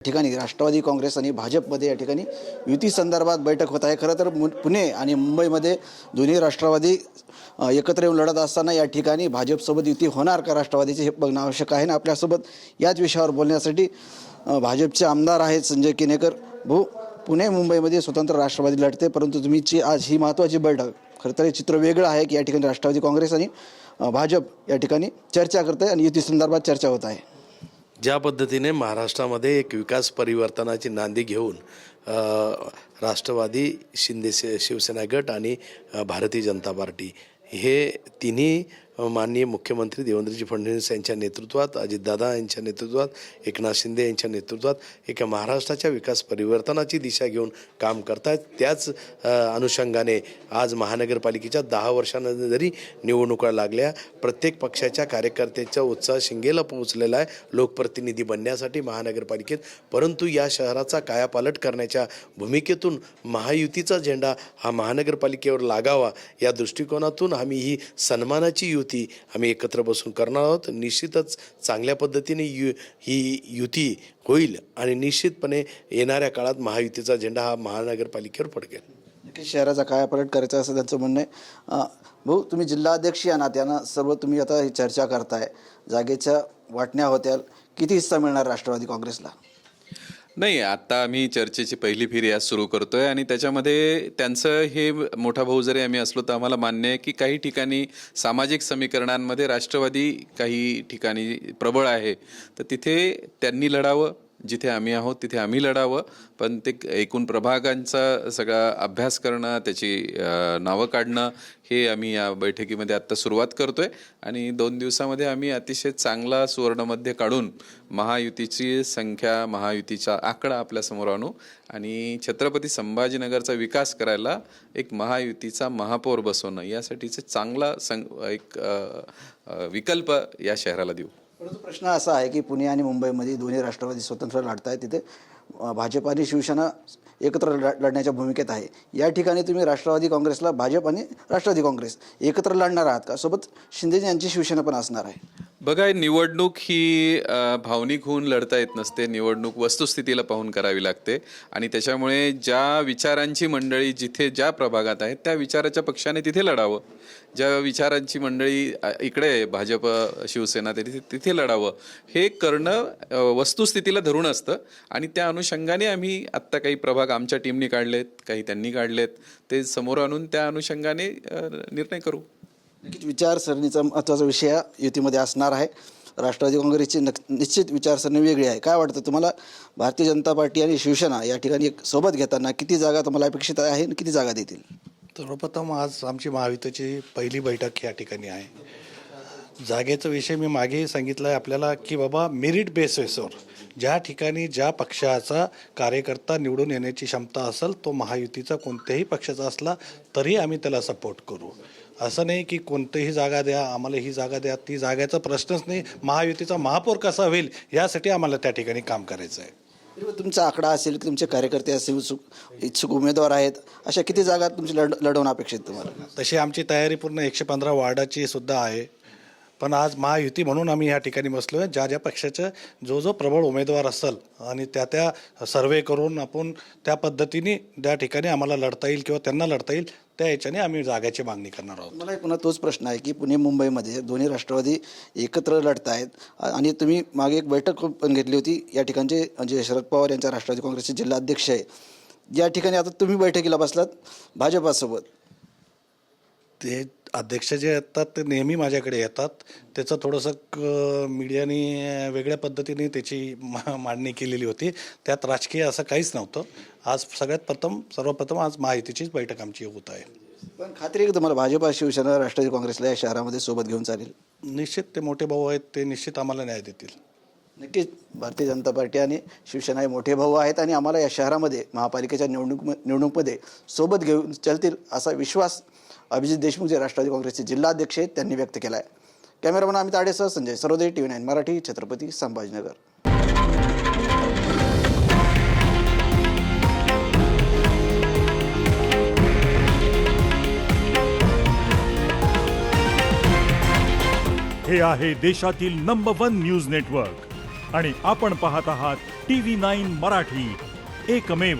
ठिकाणी राष्ट्रवादी काँग्रेस आणि भाजपमध्ये या ठिकाणी युती संदर्भात बैठक होत आहे। खरं तर पुणे आणि मुंबईमध्ये दोन्ही राष्ट्रवादी एकत्र येऊन लढत असताना या ठिकाणी भाजपसोबत युती होणार का राष्ट्रवादीचे हे बघणं आवश्यक आहे। ना आपल्यासोबत याच विषयावर बोलण्यासाठी भाजपचे आमदार आहेत संजय किनेकर। भाऊ, पुणे मुंबईमध्ये स्वतंत्र राष्ट्रवादी लढते, परंतु तुमची आज ही महत्त्वाची बैठक, खरं तर हे चित्र वेगळं आहे की या ठिकाणी राष्ट्रवादी काँग्रेस आणि भाजप या ठिकाणी चर्चा करते आणि युती संदर्भात चर्चा होत आहे। ज्या पद्धतीने महाराष्ट्रामध्ये एक विकास परिवर्तनाची नांदी घेऊन राष्ट्रवादी, शिवसेना गट आणि भारतीय जनता पार्टी हे तिन्ही माननीय मुख्यमंत्री देवेंद्रजी फडणवीस यांच्या नेतृत्वात, अजितदादा यांच्या नेतृत्वात, एकनाथ शिंदे यांच्या नेतृत्वात एका महाराष्ट्राच्या विकास परिवर्तनाची दिशा घेऊन काम करत आहेत। त्याच अनुषंगाने आज महानगरपालिकेच्या 10 वर्षांनंतर जरी निवडणुका लागल्या, प्रत्येक पक्षाच्या कार्यकर्त्यांचा उत्साह शिंगेला पोहोचलेला आहे लोकप्रतिनिधी बनण्यासाठी महानगरपालिकेत। परंतु या शहराचा कायापालट करण्याच्या भूमिकेतून महायुतीचा झेंडा हा महानगरपालिकेवर लागावा या दृष्टिकोनातून आम्ही ही सन्मानाची युती आम्ही एकत्र बसून करणार आहोत। निश्चितच चांगल्या पद्धतीने ही युती होईल आणि निश्चितपणे येणाऱ्या काळात महायुतीचा झेंडा हा महानगरपालिकेवर फडकेल। नक्कीच शहराचा कायापालट करायचा असं त्यांचं म्हणणं आहे। भाऊ, तुम्ही जिल्हाध्यक्ष या नात्यानं सर्व तुम्ही आता ही चर्चा करताय, जागेच्या वाटण्या होत्या, किती हिस्सा मिळणार राष्ट्रवादी काँग्रेसला? नाही, आता आम्ही चर्चेची पहिली फेरी आज सुरू करतोय आणि त्याच्यामध्ये त्यांचं हे मोठा भाऊ जरी आम्ही असलो तर आम्हाला मान्य आहे की काही ठिकाणी सामाजिक समीकरणांमध्ये राष्ट्रवादी काही ठिकाणी प्रबळ आहे, तर तिथे त्यांनी लढावं, जिथे आम्ही आहोत तिथे आम्ही लढावं। पण ते एकूण प्रभागांचा सगळा अभ्यास करणं, त्याची नावं काढणं हे आम्ही या बैठकीमध्ये आत्ता सुरुवात करतोय आणि 2 दिवसामध्ये आम्ही अतिशय चांगला सुवर्णमध्य काढून महायुतीची संख्या, महायुतीचा आकडा आपल्यासमोर आणू आणि छत्रपती संभाजीनगरचा विकास करायला एक महायुतीचा महापौर बसवणं यासाठीचे चांगला एक विकल्प या शहराला देऊ। परंतु प्रश्न असा आहे की पुणे आणि मुंबईमध्ये दोन्ही राष्ट्रवादी स्वतंत्र लढत आहेत, तिथे भाजप आणि शिवसेना एकत्र लढण्याच्या भूमिकेत आहे। या ठिकाणी तुम्ही राष्ट्रवादी काँग्रेसला, भाजप आणि राष्ट्रवादी काँग्रेस एकत्र लढणार आहात का? सोबत शिंदे यांची शिवसेना पण असणार आहे। बघा, निवडणूक ही भावनिक होऊन लढता येत नसते, निवडणूक वस्तुस्थितीला पाहून करावी लागते आणि त्याच्यामुळे ज्या विचारांची मंडळी जिथे ज्या प्रभागात आहेत त्या विचाराच्या पक्षाने तिथे लढावं, ज्या विचारांची मंडळी इकडे भाजप शिवसेना तिथे लढावं, हे करणं वस्तुस्थितीला धरून असतं आणि त्या अनुषंगाने आम्ही आत्ता काही प्रभाग आमच्या टीमने काढलेत, काही त्यांनी काढलेत, ते समोर आणून त्या अनुषंगाने निर्णय करू। नक्कीच विचारसरणीचा महत्त्वाचा विषय युतीमध्ये असणार आहे। राष्ट्रवादी काँग्रेसची निश्चित विचारसरणी वेगळी आहे। काय वाटतं तुम्हाला, भारतीय जनता पार्टी आणि शिवसेना या ठिकाणी सोबत घेताना किती जागा तुम्हाला अपेक्षित आहे आणि किती जागा देतील? सर्वप्रथम आज आमची महायुतीची पहिली बैठक या ठिकाणी आहे। जागेचा विषय मी मागे सांगितलं आहे आपल्याला की बाबा मेरिट बेसिसवर ज्या ठिकाणी ज्या पक्षाचा कार्यकर्ता निवडून येण्याची क्षमता असेल, तो महायुतीचा कोणत्याही पक्षाचा असला तरी आम्ही त्याला सपोर्ट करू। असं नाही की कोणतीही जागा द्या, आम्हाला ही जागा द्या, ती जागेचा प्रश्नच नाही। महायुतीचा महापौर कसा होईल यासाठी आम्हाला त्या ठिकाणी काम करायचं आहे। तुमचा आकडा असेल की तुमचे कार्यकर्ते असेल, इच्छुक उमेदवार आहेत, अशा किती जागा तुमची लढवणं अपेक्षित तुम्हाला? तशी आमची तयारी पूर्ण 115 वार्डाची सुद्धा आहे, पण आज महायुती म्हणून आम्ही या ठिकाणी बसलो आहे। ज्या पक्षाचं जो प्रबळ उमेदवार असेल आणि त्या सर्वे करून आपण त्या पद्धतीने त्या ठिकाणी आम्हाला लढता येईल किंवा त्यांना लढता येईल त्या याच्याने आम्ही जागाची मागणी करणार आहोत। मला पुन्हा तोच प्रश्न आहे की पुणे मुंबईमध्ये दोन्ही राष्ट्रवादी एकत्र लढत आहेत आणि तुम्ही मागे एक बैठक पण घेतली होती, या ठिकाणचे जे शरद पवार यांच्या राष्ट्रवादी काँग्रेसचे जिल्हाध्यक्ष आहे, या ठिकाणी आता तुम्ही बैठकीला बसलात भाजपासोबत। ते अध्यक्ष जे येतात ते नेहमी माझ्याकडे येतात, त्याचं थोडंसं मीडियाने वेगळ्या पद्धतीने त्याची मांडणी केलेली होती, त्यात राजकीय असं काहीच नव्हतं। आज सर्वप्रथम आज महायुतीचीच बैठक आमची होत आहे। पण खात्री आहे की तुम्हाला भाजपा, शिवसेना, राष्ट्रवादी काँग्रेसला या शहरामध्ये सोबत घेऊन चालेल? निश्चित ते मोठे भाऊ आहेत, ते निश्चित आम्हाला न्याय देतील। नक्कीच भारतीय जनता पार्टी आणि शिवसेना हे मोठे भाऊ आहेत आणि आम्हाला या शहरामध्ये महापालिकेच्या निवडणुकीमध्ये सोबत घेऊन चालतील असा विश्वास अभिजित देशमुख जे राष्ट्रवादी काँग्रेसचे जिल्हाध्यक्ष आहेत त्यांनी व्यक्त केला आहे। कॅमेरामन अमित आडेसह संजय सरोदे, TV9 मराठी, छत्रपती संभाजीनगर। हे आहे देशातील नंबर 1 न्यूज नेटवर्क आणि आपण पाहत आहात TV9 मराठी, एकमेव